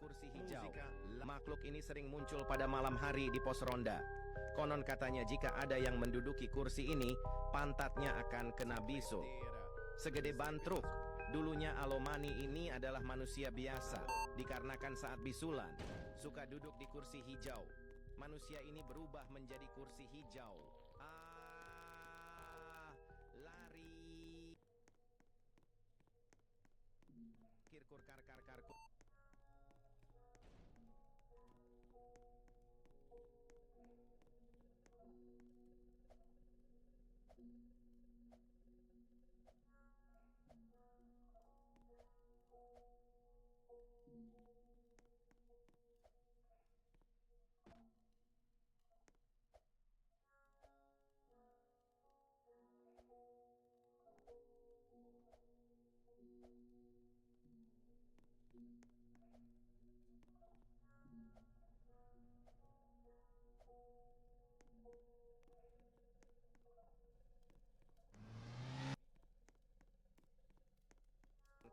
kursi hijau. Makhluk ini sering muncul pada malam hari di pos ronda. Konon katanya jika ada yang menduduki kursi ini, pantatnya akan kena bisul. Segede ban truk. Dulunya Alomani ini adalah manusia biasa, dikarenakan saat bisulan, suka duduk di kursi hijau. Manusia ini berubah menjadi kursi hijau. Lari. Kirkur kar kar kar.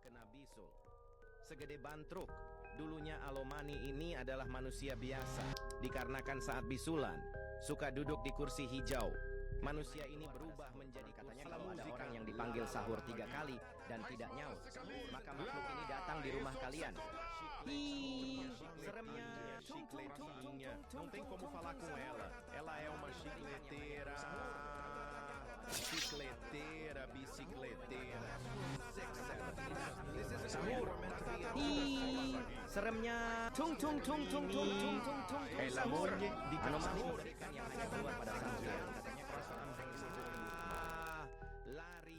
Kena bisul. Segede ban truk. Dulunya Alomani ini adalah manusia biasa, dikarenakan saat bisulan, suka duduk di kursi hijau. Manusia ini berubah menjadi katanya kalau ada orang yang dipanggil sahur 3 kali dan tidak nyaut, maka makhluk ini datang di rumah kalian. Seremnya. Não tem como falar com ela. Ela é uma chicleteira. Chicleteira, bicicleteira. Sahur. Seremnya. Tung tung tung tung tung tung tung tung. La moglie di Anomali Sahur. mengerikan yang hanya keluar pada sang siang. Katanya kerasukan lari.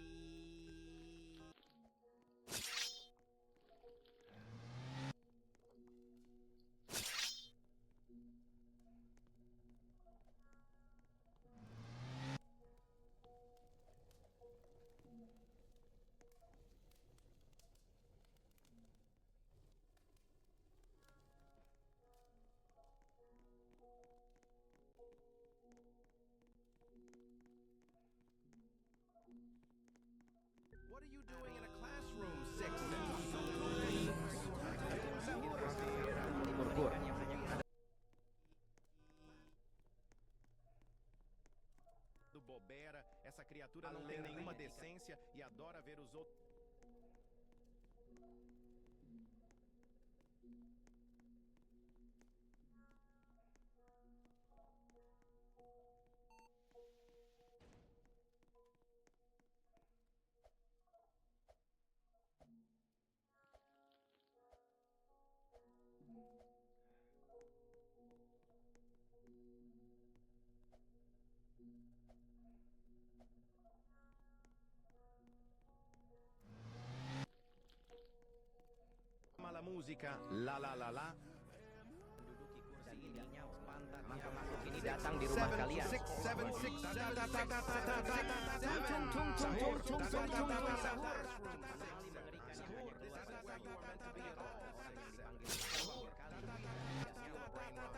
What are you doing in a classroom, six? Kurkur. Do Bobera, essa criatura não tem nenhuma decência e adora ver os outros. La musica, la la la la. Menduduki kursi ini, maka makhluk ini datang di rumah kalian.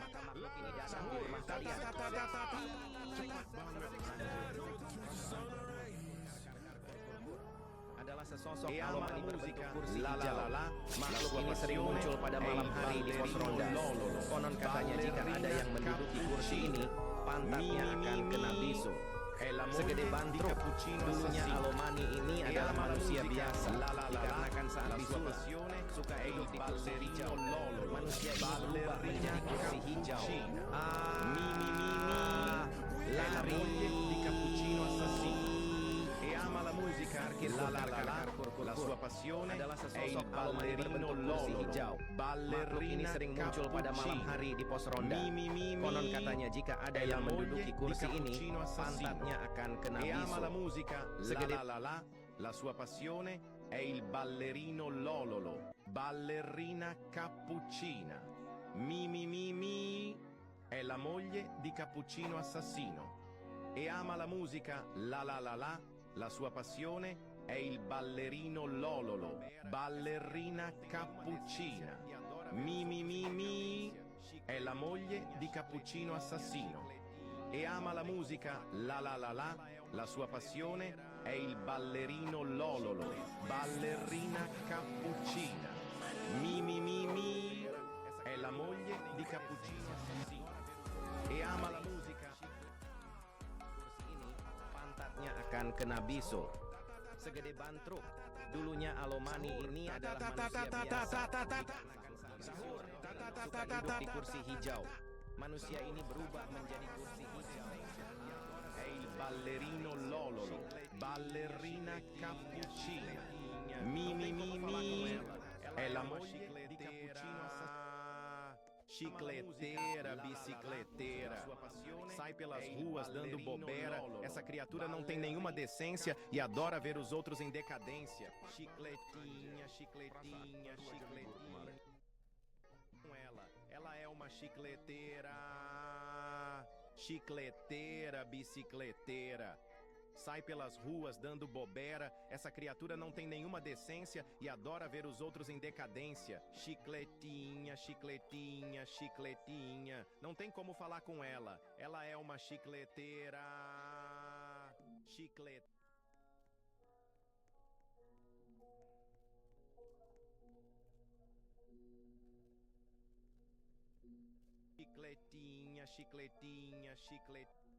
Maka makhluk ini datang di rumah kalian. Adalah sesosok Alomani berbentuk kursi hijau. Makhluk ini sering muncul pada malam hari di pos ronda. Konon katanya jika ada yang menduduki kursi ini, pantatnya akan kena bisul. Segede ban truk. Dulunya Alomani ini adalah manusia biasa, dikarenakan saat bisulan suka duduk di kursi hijau. Manusia ini berubah menjadi kursi hijau. Lari. La musica, la sua passione adalah è il sesosok Alomani ballerino berbentuk kursi hijau. Makhluk ini sering muncul pada malam hari di pos ronda. Konon katanya jika ada yang menduduki kursi ini, pantatnya akan kena e ama la bisul. musica, Segede la sua passione è il ballerino Lololo, ballerina cappuccina. Mi, è la moglie di Cappuccino Assassino. E ama la musica, la sua passione è il ballerino Lololo, ballerina cappuccina. Mi, è la moglie di Cappuccino Assassino. E ama la musica, la sua passione è il ballerino Lololo, ballerina cappuccina. Mi, la moglie di Cappuccino Assassino e ama la musica. Kursi ini pantatnya akan kena biso. Segede bantruk. Dulunya Alomani ini adalah manusia biasa. Dikarenakan sahur, suka duduk di kursi hijau. Manusia ini berubah menjadi kursi hijau. È il ballerino Lololo, ballerina Cappuccina. Mi mi mi mi. È la moglie di Cappuccino Assassino. Chicleteira, bicicleteira, sai pelas ruas dando bobeira. Essa criatura não tem nenhuma decência e adora ver os outros em decadência. Chicletinha, chicletinha, chicletinha. Com ela é uma chicleteira. Chicleteira, bicicleteira. Sai pelas ruas dando bobeira. Essa criatura não tem nenhuma decência e adora ver os outros em decadência. Chicletinha, chicletinha, chicletinha. Não tem como falar com ela. Ela é uma chicleteira. Chicleteira. Chicletinha, chicletinha, chicletinha.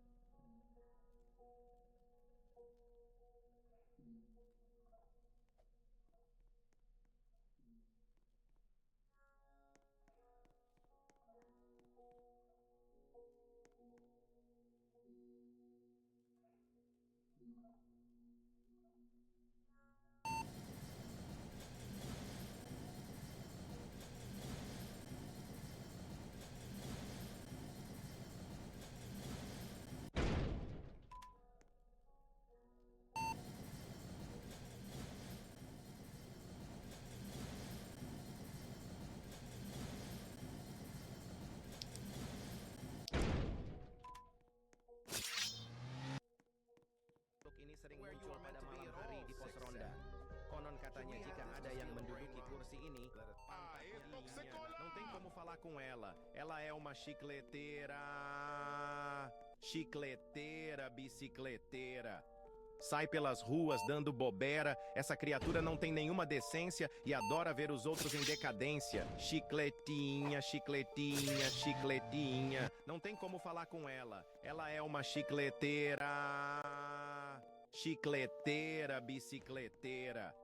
Ini sering muncul pada malam hari di pos ronda. Konon katanya jika ada yang menduduki kursi ini, Não tem como falar com ela. Ela é uma chicleteira. Chicleteira, bicicleteira. Sai pelas ruas dando bobeira. Essa criatura não tem nenhuma decência e adora ver os outros em decadência. Chicletinha, chicletinha, chicletinha. Não tem como falar com ela. Ela é uma chicleteira. Chicleteira, bicicleteira.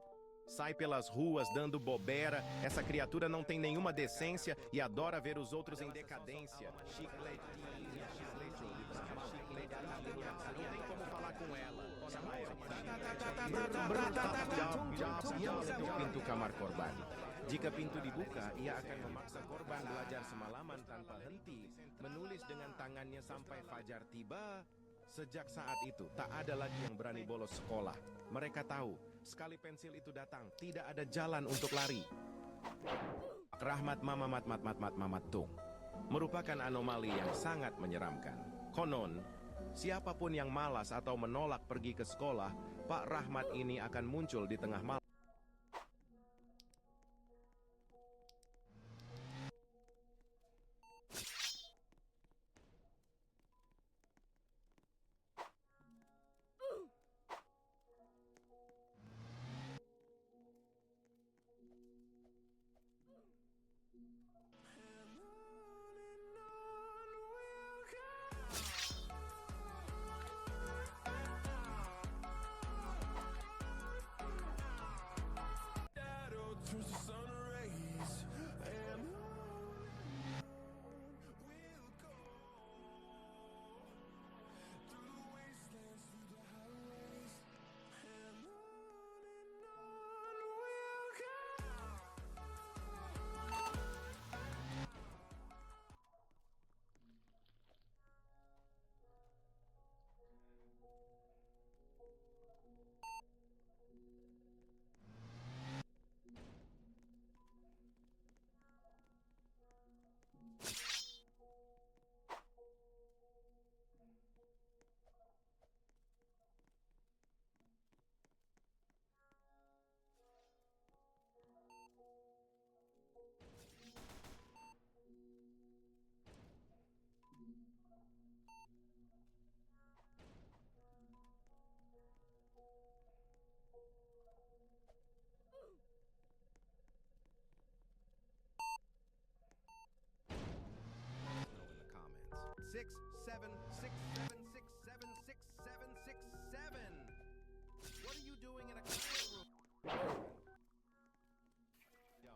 Sai pelas ruas dando bobeira. Essa criatura não tem nenhuma decência e adora ver os outros em decadência. Chicletinha, chicletinha, chicletinha. Não tem como falar com ela. pintu kamar korban. Jika pintu dibuka, ia akan memaksa korban belajar semalaman tanpa henti, menulis dengan tangannya sampai fajar tiba. Sejak saat itu, tak ada lagi yang berani bolos sekolah. Mereka tahu, sekali pensil itu datang, tidak ada jalan untuk lari. Rahmat Mamat Tung merupakan anomali yang sangat menyeramkan. Konon, siapapun yang malas atau menolak pergi ke sekolah, Pak Rahmat ini akan muncul di tengah malam. What are you doing in a classroom? Yo.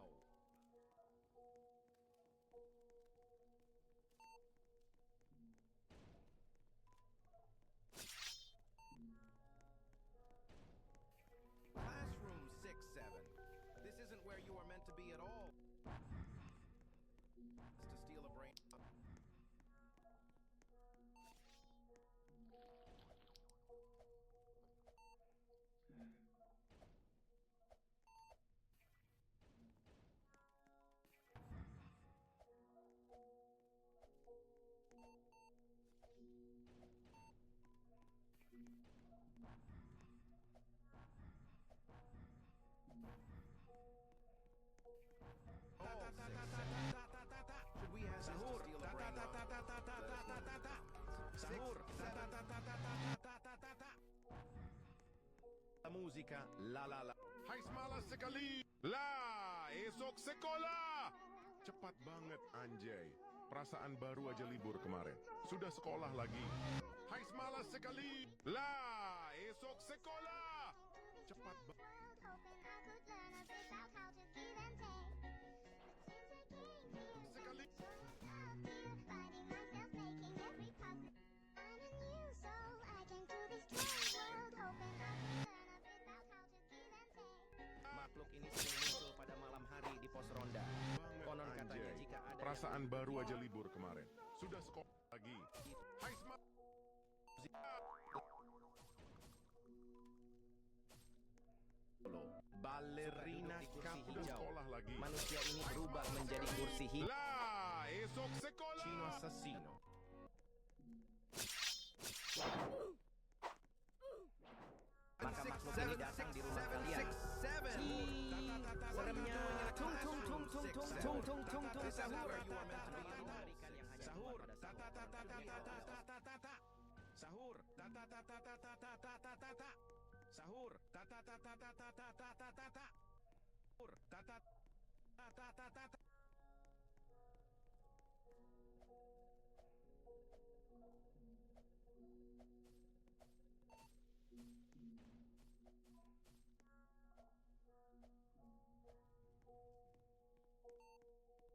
Classroom 6-7. This isn't where you are meant to be at all. It's to steal a brain. Should we have Sahur. this to steal a brain off? Sahur. La musica, la la la. Hai semalas sekali. Lah, esok sekolah. Cepat banget anjay. Perasaan baru aja libur kemarin. Sudah sekolah lagi. Hai semalas sekali. Lah, esok sekolah. Cepat banget. Sekali. Makhluk ini sering muncul pada malam hari di pos ronda. Konon katanya Anjay. jika ada Perasaan baru aja libur kemarin. Sudah sekolah lagi. Hai semalas. Ballerina Duduk di kursi Capu. Sudah hijau. sekolah lagi. Manusia ini berubah menjadi kursi hijau. Lah, esok sekolah. Chino assassino. Maka makhluk ini datang di rumah kalian. Seremnya tung tung tung tung tung tung tung tung tung sahur. Sahur. Sahur. Sahur.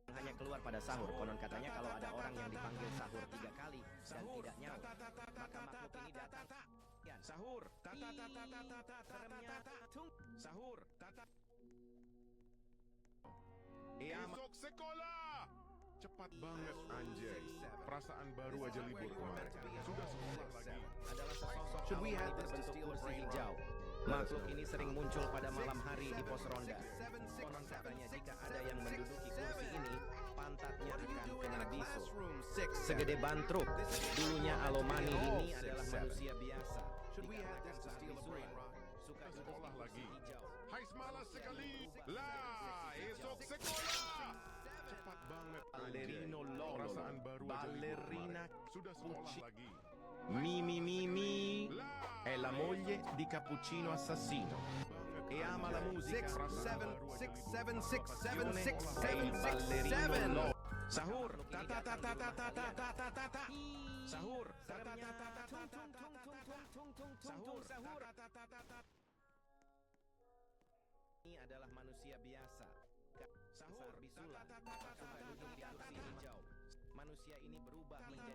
Hanya keluar pada sahur. Konon katanya kalau ada orang yang dipanggil sahur 3 kali dan tidak nyaut, maka makhluk ini datang. Sahur. Seremnya tung. Sahur. Esok sekolah. Cepat banget anjay. Perasaan baru aja libur kemarin. Sudah sekolah lagi. Adalah sesosok Should we makhluk have ini this to berbentuk steal a kursi brain hijau. rock? Makhluk ini sering muncul pada malam hari di pos ronda. Konon katanya jika ada yang menduduki kursi ini, pantatnya akan kena bisul. Segede bantruk. Dulunya Alomani ini adalah manusia biasa. Should we have this Dikarenakan to saat steal a bisul, brain rock? suka Sudah duduk di sekolah kursi lagi. hijau. Hai semalas sekali. Lah, esok sekolah. Cepat banget anjay. Ballerino Lolo. Perasaan baru aja libur Ballerina kemarin. Sudah sekolah Pucci. lagi. Mimi Lah, è la moglie di Cappuccino Assassino e ama la musica. È il ballerino Lolo. Sahur. Sahur. Sahur. Ini adalah manusia biasa. Sahur bisulan. Suka duduk di kursi hijau. Manusia ini berubah menjadi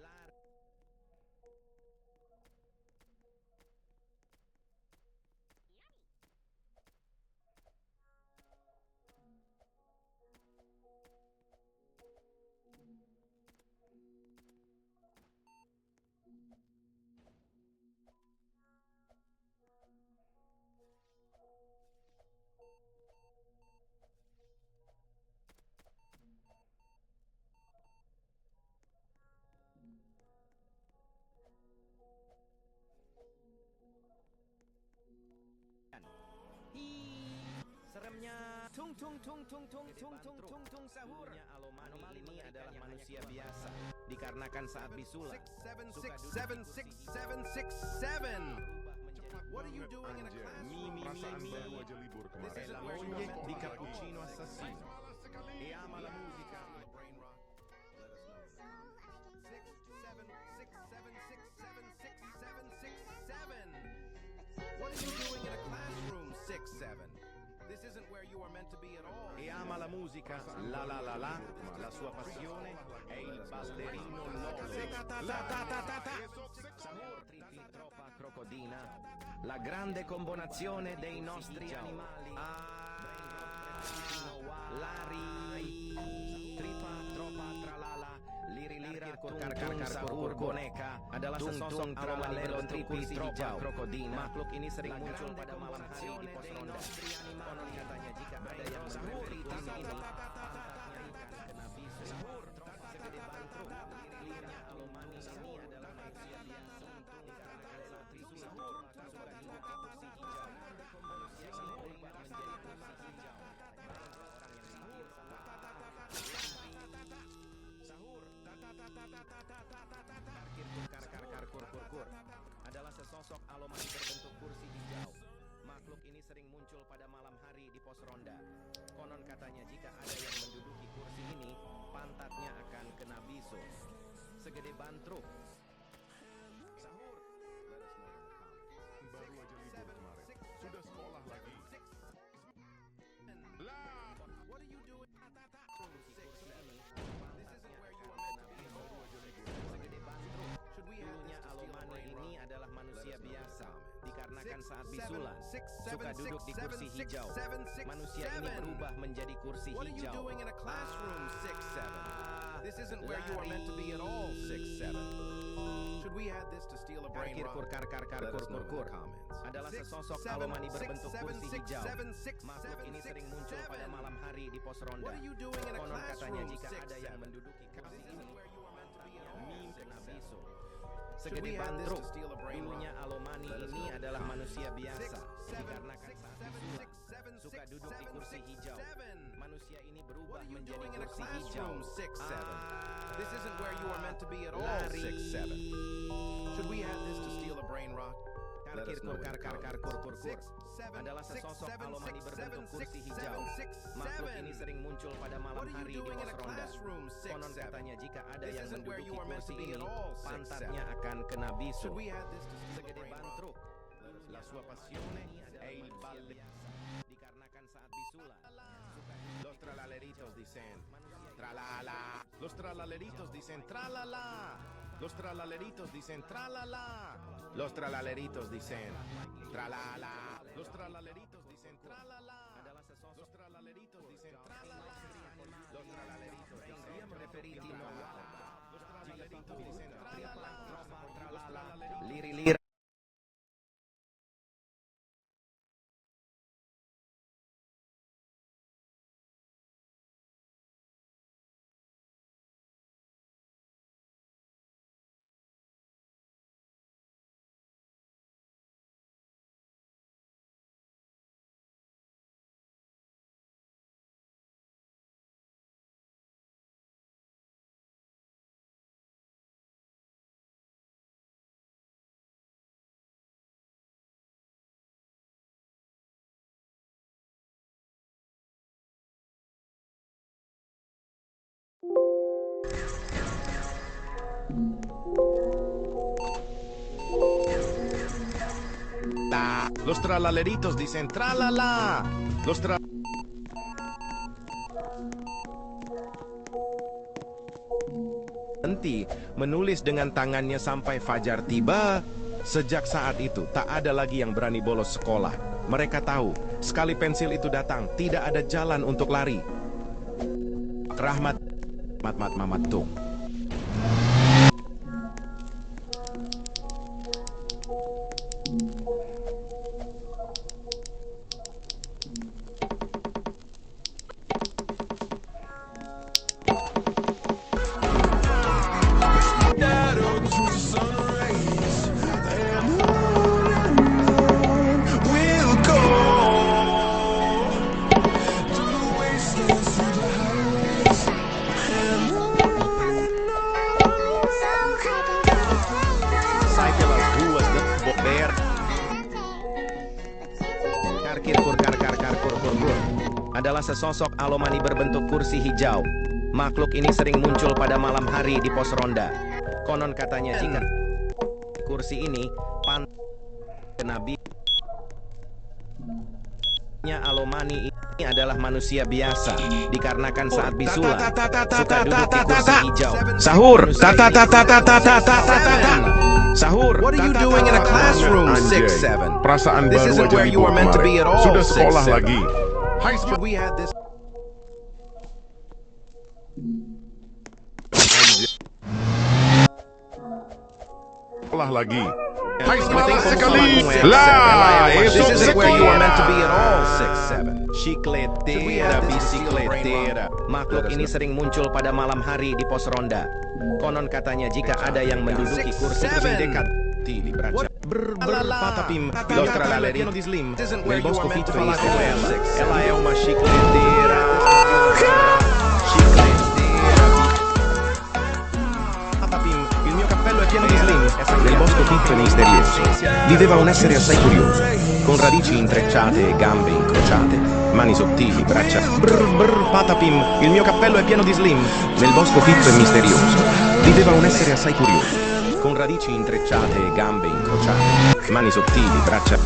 lari. Seremnya tung tung tung tung tung tung tung tung tung sahur. Anomali ini adalah manusia biasa. Dikarenakan saat bisulan suka duduk di kursi hijau. What are you doing in a anjay. classroom? Perasaan baru aja libur This kemarin. is la Sudah moglie sekolah di lagi. Cappuccino Assassino Hai semalas sekali. e ama la musica. e ama la musica, la sua passione è il ballerino Lolo. Sahur, tripi, tropa, crocodina, la grande combonazione dei nostri animali. Lari, tripa, tropa, tralala, liri lira, tung sahur boneka adalah sesosok alalelo tripi, tropa, krokodina. Makhluk ini sering muncul pada malam hari di pos ronda. Konon katanya jika ada yang menjadi kursi ini, pantatnya ikan kena bisu. Sahur, tropa segede bantruk, liri lira, alomani ini adalah manusia biasa. Untung karena saat bisu sahur, suka hidup di kursi hijau. Manusia ini berubah menjadi kursi hijau. Kur adalah sesosok alomani berbentuk kursi hijau. Makhluk ini sering muncul pada malam hari di pos ronda. Konon katanya jika ada yang menduduki kursi ini, pantatnya akan kena bisul segede bantruk. Sahur. Baru aja libur kemarin. Sudah sekolah lagi. Lah, What are you doing? Kursi ini, pantatnya akan kena bisul segede bantruk. Dulunya alomani ini adalah manusia biasa. Dikarenakan saat bisulan suka duduk di kursi hijau, manusia ini berubah menjadi kursi hijau. This isn't where you are meant to be at all, 6-7. Should we add this to steal a brain Karkir rock? kur adalah sesosok alomani berbentuk kursi hijau. Makhluk ini sering muncul pada malam hari di pos ronda. Konon katanya jika ada yang menduduki kursi ini, mim kena bisul segede bantruk. Dulunya alomani ini adalah manusia biasa. Dikarenakan saat bisulan suka duduk di kursi hijau, manusia ini berubah menjadi kursi hijau. This isn't where you are meant to be at all, Lari. 6-7. Should we add this to steal a brain rock? Karkir kur adalah sesosok alomani berbentuk kursi hijau. Makhluk ini sering muncul pada malam hari di pos ronda. Konon katanya jika ada yang menduduki kursi ini, pantatnya akan kena bisul segede bantruk. La sua passione è il Manusia ballerino. biasa. Dikarenakan saat bisulan suka Los tralaleritos dicen tralala. Los tralaleritos dicen tralala. Los tralaleritos dicen tralala. Los tralaleritos dicen tralala. Los tralaleritos dicen tralala. adalah sesosok Los tralaleritos dicen tralala. Los tralaleritos dicen dia preferiti no Los tralaleritos dicen tralala. liri-lira. Los tralaleritos dicen tralala. Los tra Henti menulis dengan tangannya sampai fajar tiba. Sejak saat itu tak ada lagi yang berani bolos sekolah. Mereka tahu, sekali pensil itu datang, tidak ada jalan untuk lari. Rahmat Mamat Tung. Adalah sesosok alomani berbentuk kursi hijau. Makhluk ini sering muncul pada malam hari di pos ronda. Konon katanya jika kursi ini kena nya alomani Ini adalah manusia biasa, dikarenakan saat bisulan suka duduk di kursi hijau. Sahur. Sahur. What are you doing in a classroom, Anjay, 6'7"? perasaan This baru isn't aja where you libur were meant to be kemarin. at all, Sudah sekolah 6'7". lagi. Hai Should we had this? sekolah lagi. Hai Nothing semalas from sekali. Salamuel. Lah, This esok isn't where you were meant to be at all, sekolah. 6'7". Chicletera, bisikletera. Makhluk ini sering muncul pada malam hari di pos ronda. Konon katanya jika ada yang menduduki kursi Dekat. Tili braccia. Patapim. L'ostra la pieno di slim. Nel bosco fitto e istituella. Ella è una chicletera. Patapim. Il mio cappello è pieno di slim. Nel bosco fitto e misterioso viveva un essere assai curioso, con radici intrecciate e gambe incrociate, mani sottili, braccia. Patapim. Il mio cappello è pieno di slim. Nel bosco fitto e misterioso viveva un essere assai curioso, con radici intrecciate e gambe incrociate, mani sottili, braccia.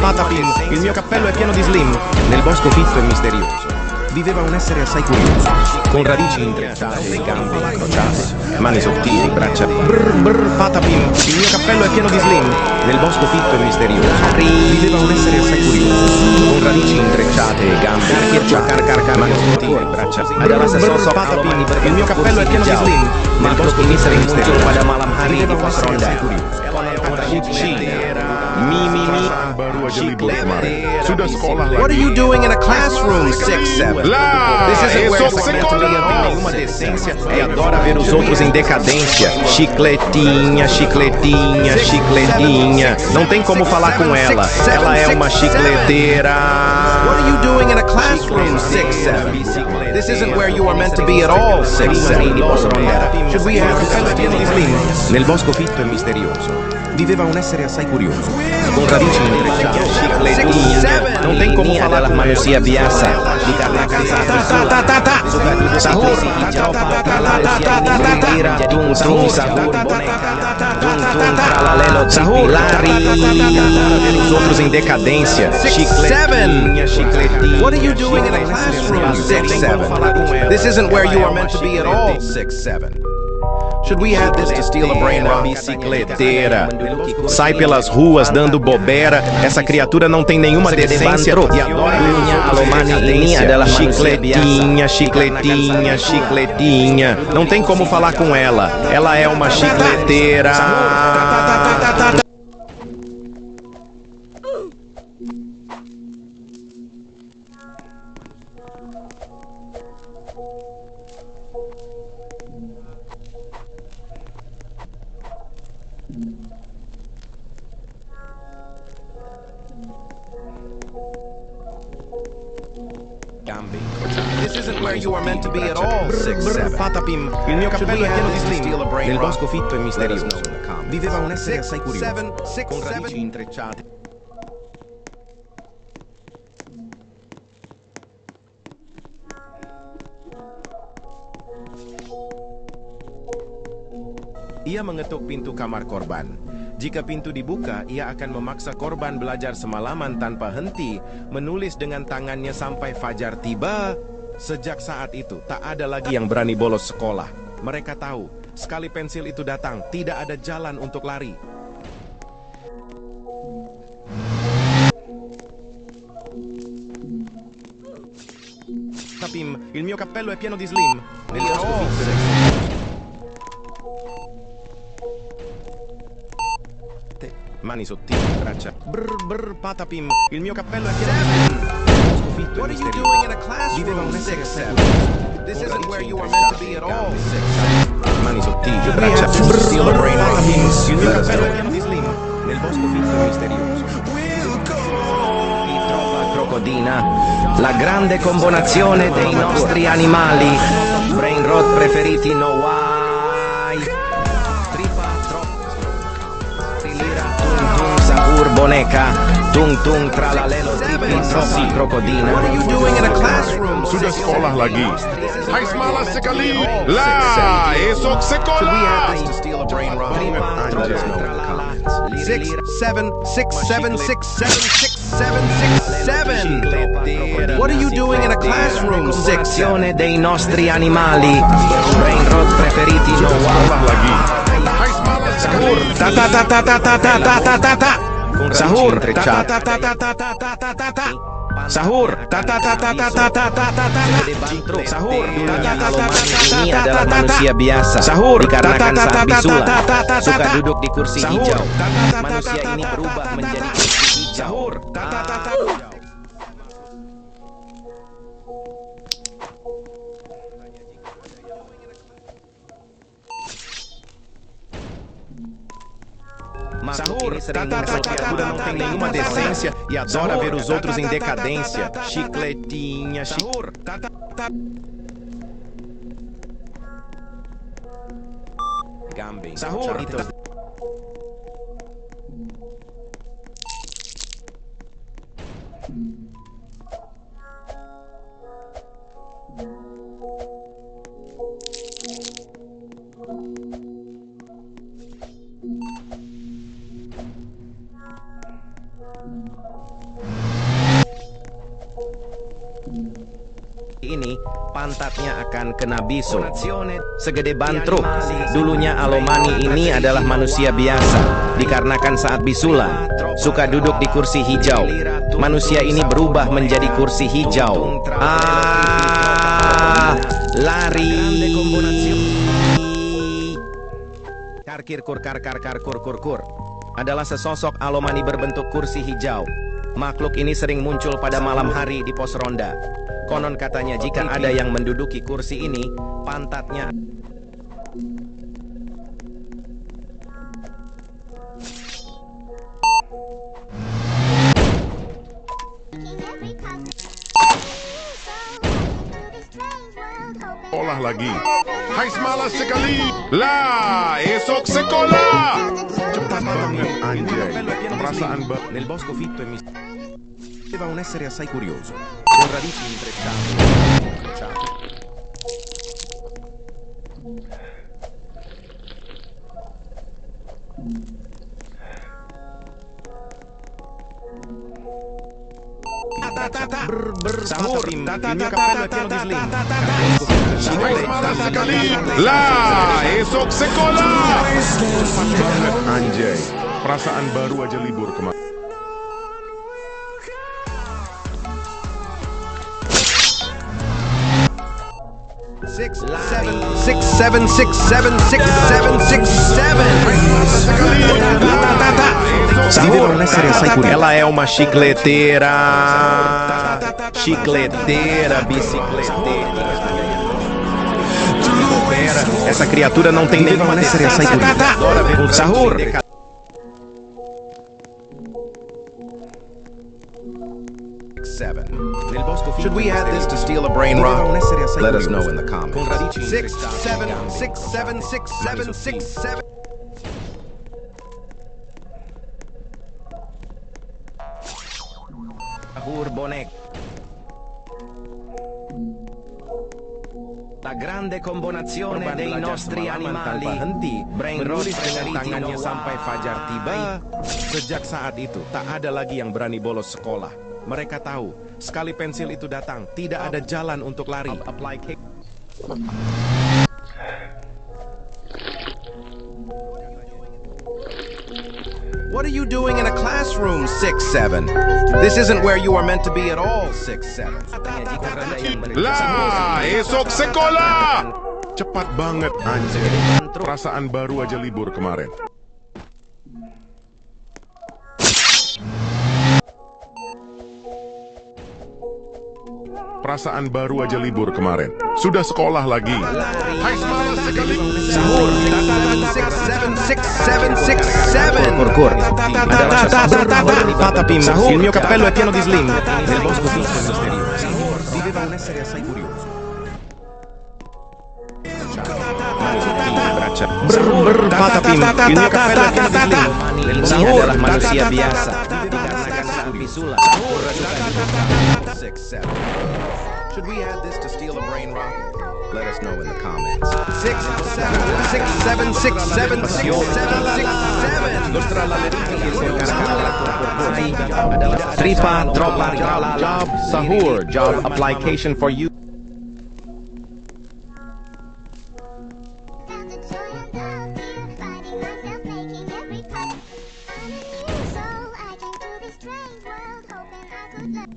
Patapim, il mio cappello è pieno di slim. Nel bosco fitto e misterioso viveva un essere assai curioso, con radici intrecciate e gambe incrociate, mani sottili, braccia. Patapim, il mio cappello è pieno di slim. Nel bosco fitto e misterioso viveva un essere assai curioso, con radici intrecciate e gambe incrociate, mani sottili, braccia. Patapim, il mio cappello è pieno di slim. Nel bosco ini fitto e sering muncul misterioso pada malam hari di viveva un pos essere ronda. assai curioso. Perasaan baru aja libur kemarin. Sudah sekolah lagi. What are you doing in a classroom, 6'7"? Lah, This isn't where esok you were meant to be at sekolah. all. Nenhuma decência e adora ver os outros em decadência. Chicletinha, chicletinha, chicletinha. Não tem como falar com ela. Ela é uma chicleteira. What are you doing in a classroom, 6'7"? This isn't where you were meant to be at all, 6'7". Should we have Nel bosco fitto e misterioso viveva un essere assai curioso, con radici intrecciate, chicletinha. Non tem como falar adalah com manusia ela. biasa, dikarenakan saat bisulan suka duduk di kursi hijau. Manusia ini bergembira, tung tung sahur boneka, tung tung tralalelo Sahur, lari. ver os outros em decadência. Chicletinha, chicletinha. What are you doing in a classroom, 6'7"? This isn't where you are meant to be at all, 6'7". Should we have this to steal a brain rock? Bicicleteira. Sai pelas ruas dando bobeira. Essa criatura não tem nenhuma decência e adora Ini adalah manusia chicletinha, chicletinha, chicletinha. Não tem como falar com ela. Ela é uma chicleteira. This isn't where you are meant to be at all, 6'7". Patapim, il mio cappello è pieno di slim. Steal a brain Nel rock. bosco fitto e misterioso Let us know in the comments. viveva un essere assai curioso, 6'7", con radici intrecciate. Ia mengetuk pintu kamar korban. Jika pintu dibuka, ia akan memaksa korban belajar semalaman tanpa henti, menulis dengan tangannya sampai fajar tiba. Sejak saat itu, tak ada lagi yang berani bolos sekolah. Mereka tahu, sekali pensil itu datang, tidak ada jalan untuk lari. Tapim, il mio cappello è pieno di slim. Nel bosco fitto mani sottili, braccia. Patapim, il mio cappello è pieno di slim. Nel bosco fitto e What are you misterioso doing in a viveva classroom, un essere assai 6'7"? curioso, This con isn't radici where you were meant to be at all, 6'7". mani sottili, we braccia. have to steal a brain rock? Il mio Let us cappello è know. pieno di slim. Nel bosco fitto e misterioso Trova crocodina, la grande combinazione dei nostri animali. Brain rot preferiti, no why. Tripa trilira, tung tung sahur boneka, tung tung tralalelo tripi troppi crocodina. What are you doing in a classroom? Sudah sekolah lagi. Hai semalas sekali. Lah, esok Should we have sekolah. this to steal a brain rock? Let us know in the comments. berdiri 7, 6, 7, 6, 7, 6, 7, 6, 7. What are you doing in a classroom, 6, 7? dei nostri animali. Brain rot preferiti no Sekolah lagi. Hai semalas sekali. Sahur, Sahur, Sahur, dulunya Alomani ini adalah manusia biasa. Sahur, dikarenakan saat bisulan suka duduk di kursi hijau. Manusia ini berubah menjadi kursi hijau. Sahur, essa criatura não tem nenhuma decência e adora ver os outros em decadência. Chicletinha, sahur. Gambem, Sahur. Ini pantatnya akan kena bisul segede bantruk. Dulunya Alomani ini adalah manusia biasa. Dikarenakan saat bisulan suka duduk di kursi hijau. Manusia ini berubah menjadi kursi hijau. Lari. Karkir-kur adalah sesosok Alomani berbentuk kursi hijau. Makhluk ini sering muncul pada malam hari di pos ronda. Konon katanya jika ada yang menduduki kursi ini, pantatnya Sekolah lagi. Hai semalas sekali. Lah, esok sekolah. Cepat banget anjay. Perasaan Nel bosco fitto e doveva un essere assai curioso, con radici intrecciate. Sahur, il mio cappello è pieno di slim. Hai semalas sekali. Lah, esok sekolah. Cepat banget anjay. Perasaan baru aja libur kemarin. Six, seven, 6, 7, 6, 7, 6, 7. Sahur, ela é uma chicleteira. Chicleteira, bicicleteira. Essa criatura não tem nenhuma decência. Adora ver um sahur. Should we add this to steal a brain rot? Let us know in the comments. 6, 7, 6, 7, 6, 7, 6, 7. Sahur bonek. La grande combinazione dei nostri animali. Tanpa henti, Brain rot menulis dengan preferiti tangannya no sampai wow. fajar tiba. Sejak saat itu, tak ada lagi yang berani bolos sekolah. Mereka tahu, sekali pensil itu datang, tidak ada jalan untuk lari. What are you doing in a classroom, 6, 7? This isn't where you are meant to be at all, 6, 7. Lah, esok sekolah. Cepat banget anjay. Perasaan baru aja libur kemarin. Perasaan baru aja libur kemarin. Sudah sekolah lagi. Hai semalas sekali. Sahur, 6, 7, 6, 7, 6, 7. Kur Tapi il mio cappello è pieno di slim. Nel bosco fitto e misterioso viveva un essere assai curioso. Patapim, il mio cappello è pieno di slim. Ini adalah manusia biasa. Dikarenakan saat bisulan Should we add this to steal a brain rot? Let us know in the comments. 6, 7, 6, 7, 6, 7, 6, 7. Tripa Dropar Job Sahur Job application for you. Found the joy of love here, finding myself making every puzzle. I'm a new soul, I came to this strange world, hoping I could learn.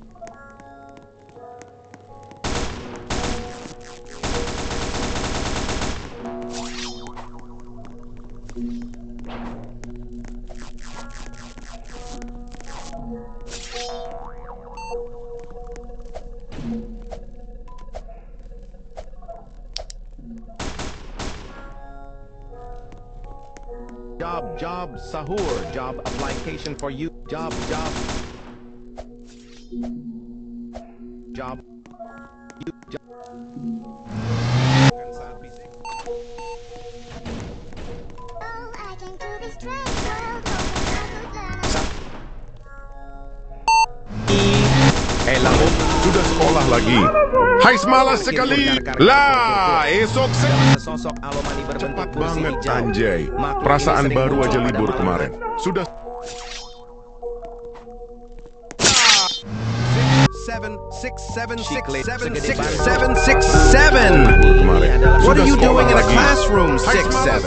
Job Sahur Job application for you. Job you job. Oh, I came to this strange world, hoping I could learn. Sudah sekolah lagi. Hai semalas sekali. Lah, esok Sosok Alomani berbentuk cepat kursi banget hijau. anjay. Makhluk Perasaan ini sering baru muncul aja pada libur malam kemarin. Sudah 7, 6, 7, 6, Chiclet 7, segede 6, batu. 7, 6, 7. What are you doing in a classroom? 6,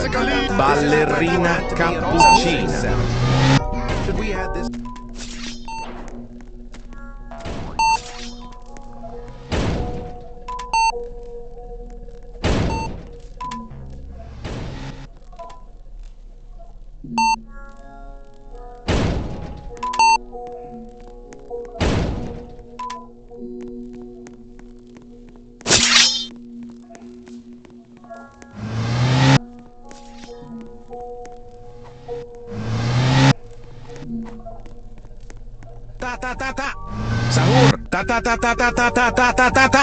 7. Ballerina cappuccina. Should we add this? Ta sahur ta sahur ta sahur ta sahur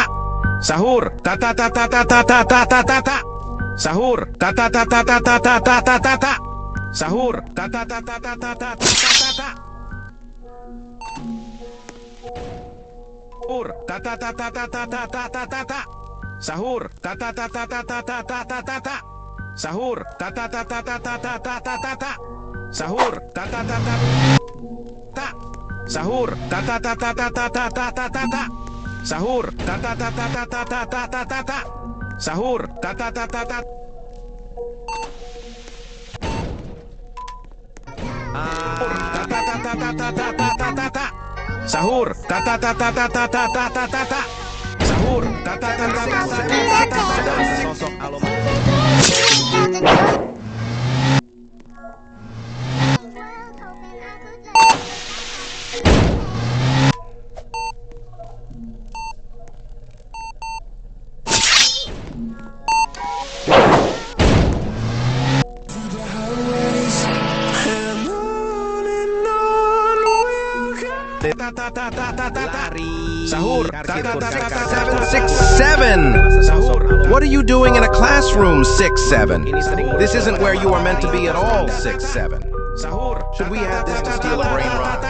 sahur sahur sahur sahur sahur sahur sahur sahur adalah sosok Alomani. Found the joy of love here, hoping I could learn. Sahur 7, 6, 7. sahur What are you doing in a classroom? 6, 7. This isn't where you are meant to be at all. 6, 7. sahur Should we add this to steal a brain rot?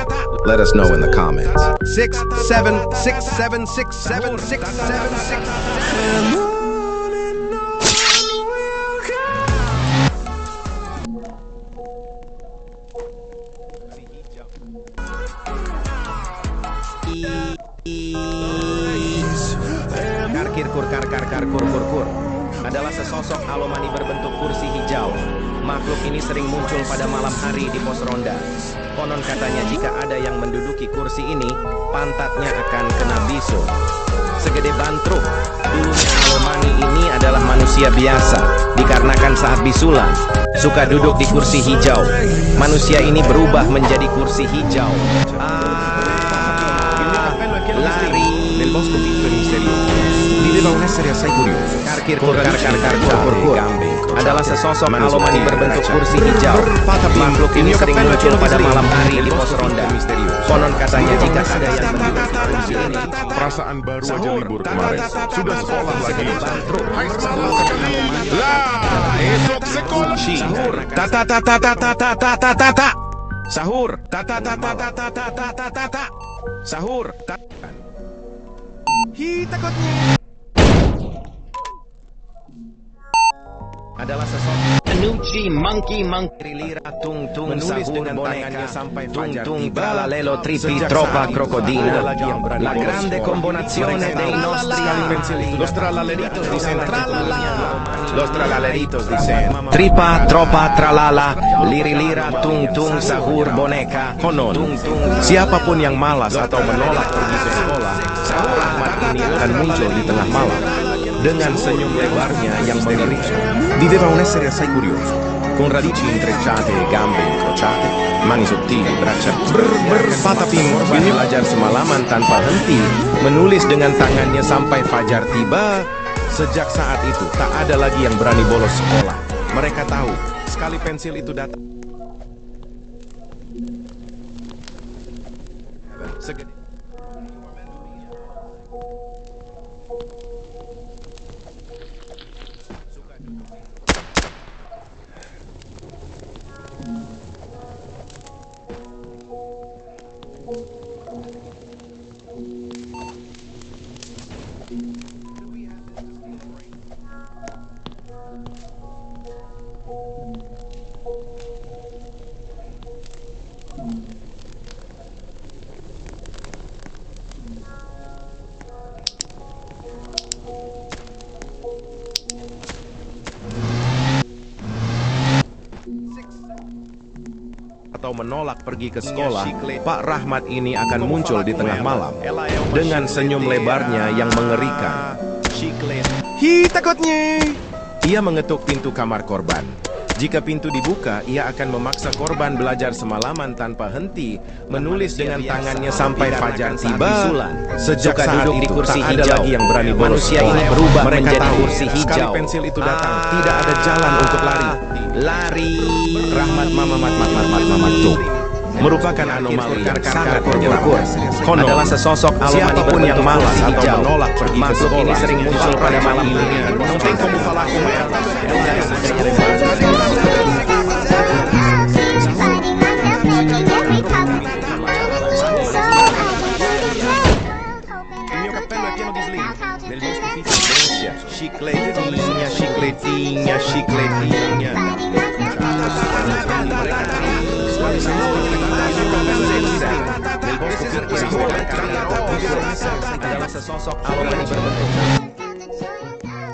Let us know in the comments. 6, 7, 6, 7, 6, 7, 6, 7, 6, 7. Kur adalah sesosok Alomani berbentuk kursi hijau. Makhluk ini sering muncul pada malam hari di pos ronda. Konon katanya jika ada yang menduduki kursi ini, pantatnya akan kena bisul. Segede bantruk. Dulunya Alomani ini adalah manusia biasa, dikarenakan saat bisulan suka duduk di kursi hijau. Manusia ini berubah menjadi kursi hijau. Lari. Kur adalah sesosok Alomani berbentuk kursi hijau. Makhluk ini sering muncul pada malam hari di pos ronda. Konon katanya jika ada yang menduduki kursi ini, perasaan baru aja libur kemarin. Sudah sekolah lagi. Hai semalas sekali. Lah, esok sekolah. sahur sahur sahur Hi, takotnya. adalah sesosok Anuchi monkey lira tung tung Menulis sahur dengan boneka tangannya sampai tung fajar tung tiba. tralalelo tripi Sejak troppa saat itu, crocodina tak ada lagi yang berani la bolos grande sekolah. combinazione Mereka dei tahu, nostri sekali pensil itu Los datang, tralaleritos tidak di ada sempre jalan. Los tralaleritos di sempre Tripa troppa tralala liri lira tung tung sahur boneka Konon, tung tung siapapun yang malas atau menolak pergi ke sekolah, Sahur Rahmat ini akan muncul di tengah malam dengan senyum lebarnya yang mengerikan. Viveva un essere assai curioso, con radici intrecciate e gambe incrociate, mani sottili, braccia mata timur, belajar semalaman tanpa henti, menulis dengan tangannya sampai fajar tiba. Sejak saat itu, tak ada lagi yang berani bolos sekolah. Mereka tahu, sekali pensil itu datang, segede atau menolak pergi ke sekolah, Pak Rahmat ini akan muncul di tengah malam dengan senyum lebarnya yang mengerikan. Hi, takutnya! Ia mengetuk pintu kamar korban. Jika pintu dibuka, ia akan memaksa korban belajar semalaman tanpa henti, menulis dengan tangannya sampai fajar tiba. Sejak saat duduk di itu, kursi tak ada hijau. lagi yang berani bolos Manusia sekolah. ini berubah Mereka menjadi tahu, kursi sekali hijau. pensil itu datang, tidak ada jalan untuk lari. lari Rahmat Mamat tuh merupakan anomali yang sangat menyeramkan. Konon, adalah sesosok alumni siapapun yang berbentuk malas kursi atau hijau. menolak pergi ke Makhluk sekolah, ini sering muncul pada malam ini. Não tem como falar com ela. Ela é uma Finding myself making every puzzle. I'm so I can do this great world, hoping I Il mio could cappello è pieno di figure sling. out how to Nel do bosco it Fidenza, chiclettinha, chiclettinha, chiclettinha. Nel bosco Fidenza adalah sesosok alumni berbentuk found the joy of love.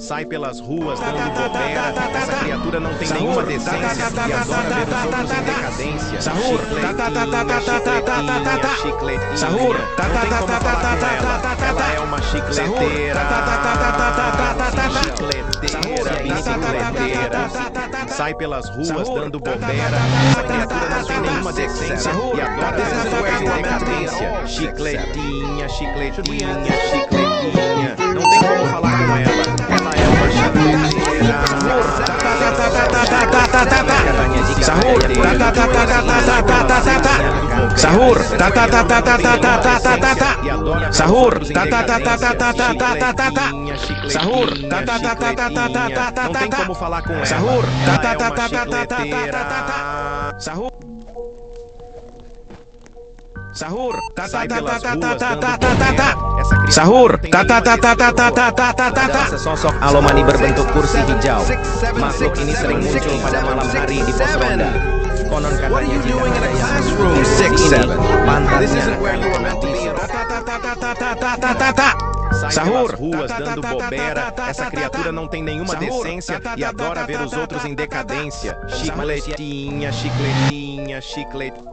sai pelas ruas dando bobeira. Essa criatura não tem nenhuma decência e adora ver os outros em decadência. Sahur. Chicletinha, chicletinha. Sahur. Não tem como falar com ela. Ela é uma chicleteira. Chicleteira, bicicleteira. Sai pelas ruas dando bobeira. Essa criatura não tem nenhuma decência e adora ver os outros em decadência. Chicletinha, chicletinha, chicletinha. Não tem como falar com ela. Ela é uma chicleteira. Sahur. Sahur. Sahur. Sahur. Não tem como falar com ela. Sahur. Ela é uma chicleteira. Sahur. Sahur. Sai pelas ruas dando bobeira. Essa criatura Sahur. não tem nenhuma decência. Adalah sesosok alumni berbentuk kursi hijau. Makhluk ini sering muncul pada malam hari di pos ronda. Konon katanya jika ada yang Classroom 6-7. pantatnya Sai pelas ruas dando bobeira. Essa criatura não tem nenhuma decência e adora ver os outros em decadência. Chicletinha, chicletinha, chicletinha.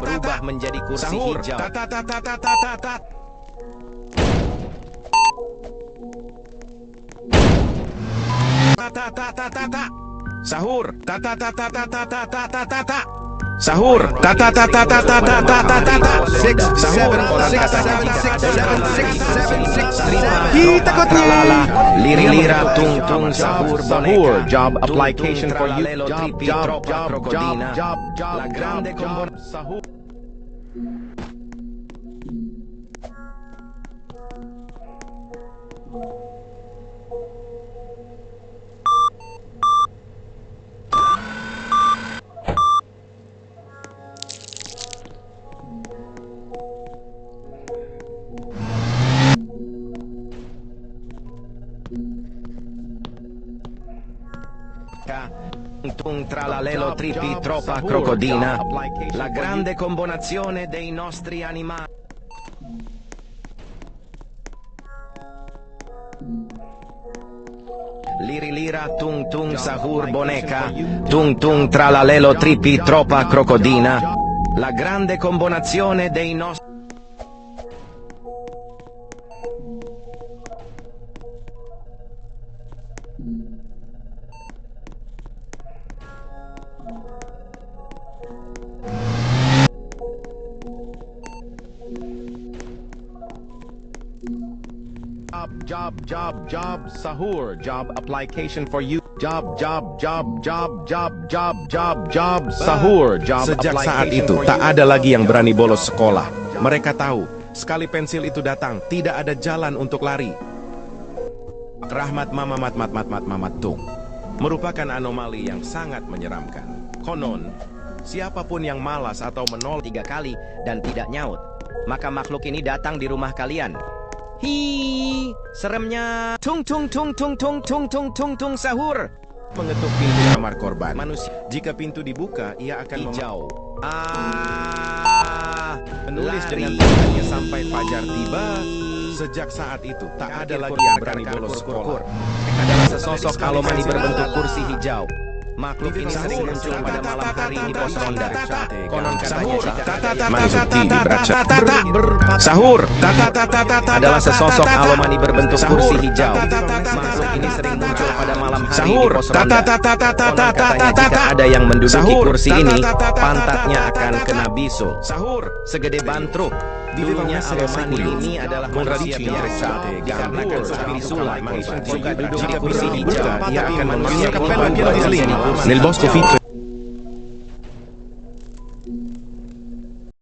berubah menjadi kursi Sahur. hijau. Sahur. Sahur. 6, 7, 6, 7, 6, 7, 6, 6, 6. Kita kotnya. Lira tung tung sahur Sahur. boneka. Job Tung, application tung, for you. tralalelo, tripi, tropa, crocodina. La grande Sahur. Tung tralalelo tripi tropa crocodina. La grande combinazione dei nostri animali. Lira tung tung sahur boneka. Tung tung tralalelo tripi tropa crocodina. La grande combinazione dei nostri. Job, sahur, job application for you. Job, sahur, job. Sejak saat itu, tak ada lagi yang berani bolos sekolah. Mereka tahu, sekali pensil itu datang, tidak ada jalan untuk lari. Rahmat Mamat Tung merupakan anomali yang sangat menyeramkan. Konon, siapapun yang malas atau menolak 3 kali dan tidak nyaut, maka makhluk ini datang di rumah kalian. Hi, seremnya. Tung tung tung tung tung tung tung tung tung sahur. mengetuk pintu kamar korban. Manusia Jika pintu dibuka, ia akan hijau. menulis Lari. dengan tangannya sampai fajar tiba. Sejak saat itu, tak ada lagi yang berani bolos sekolah. Adalah sesosok kalomani berbentuk kursi hijau. Makhluk ini sering muncul pada malam hari di pos ronda. Konon katanya Sahur. adalah sesosok alomani berbentuk kursi hijau. Makhluk ini sering muncul pada malam hari di pos ronda. Konon katanya jika ada yang menduduki kursi ini, pantatnya akan kena bisul segede bantruk. Dulunya alomani ini adalah manusia biasa, dikarenakan saat bisulan suka duduk di kursi hijau. Ia akan Manusia mengambil ini kepala berubah di menjadi kursi Nel bosco fitto